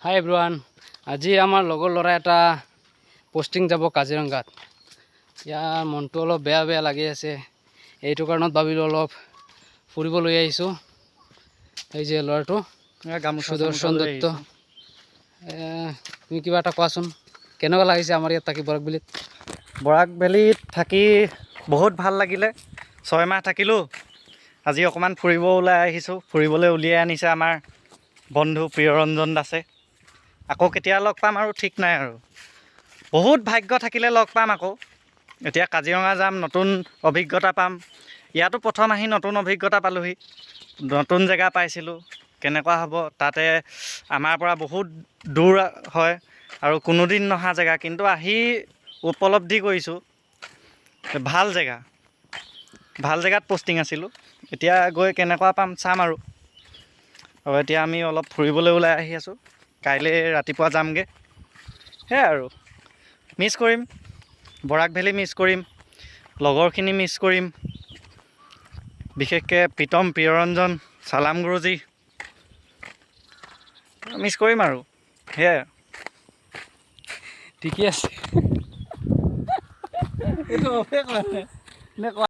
হাই everyone, আজি আমাৰ লগৰ ল'ৰা এটা পোষ্টিং যাব কাজিৰঙাত। ইয়াৰ মনটো অলপ বেয়া বেয়া লাগি আছে। এইটো কাৰণত ভাবিলোঁ অলপ ফুৰিব লৈ আহিছোঁ। এই যে ল'ৰাটো সুদৰ্শন দত্ত, তুমি কিবা এটা কোৱাচোন, কেনেকুৱা লাগিছে আমাৰ ইয়াত থাকি বৰাক ভেলীত? বৰাক ভেলীত থাকি বহুত ভাল লাগিলে। 6 মাহ থাকিলোঁ। আজি অকণমান ফুৰিব ওলাই আহিছোঁ। ফুৰিবলৈ উলিয়াই আনিছে আমাৰ বন্ধু প্ৰিয়ৰঞ্জন দাসে। আকৌ কেতিয়া লগ পাম আৰু ঠিক নাই আৰু। বহুত ভাগ্য থাকিলে লগ পাম আকৌ। এতিয়া কাজিৰঙা যাম, নতুন অভিজ্ঞতা পাম। ইয়াতো প্ৰথম আহি নতুন অভিজ্ঞতা পালোঁহি, নতুন জেগা পাইছিলোঁ। কেনেকুৱা হ'ব, তাতে আমাৰ পৰা বহুত দূৰ হয় আৰু কোনোদিন নহা জেগা, কিন্তু আহি উপলব্ধি কৰিছোঁ ভাল জেগা। ভাল জেগাত পষ্টিং আছিলোঁ। এতিয়া গৈ কেনেকুৱা পাম চাম আৰু এতিয়া আমি অলপ ফুৰিবলৈ ওলাই আহি আছোঁ। কাইলৈ ৰাতিপুৱা যামগৈ। সেয়াই আৰু মিছ কৰিম, বৰাক ভেলী মিছ কৰিম, লগৰখিনি মিছ কৰিম, বিশেষকৈ প্ৰীতম, প্ৰিয়ৰঞ্জন, চালাম গুৰুজী মিছ কৰিম আৰু সেয়াই। ঠিকে আছে।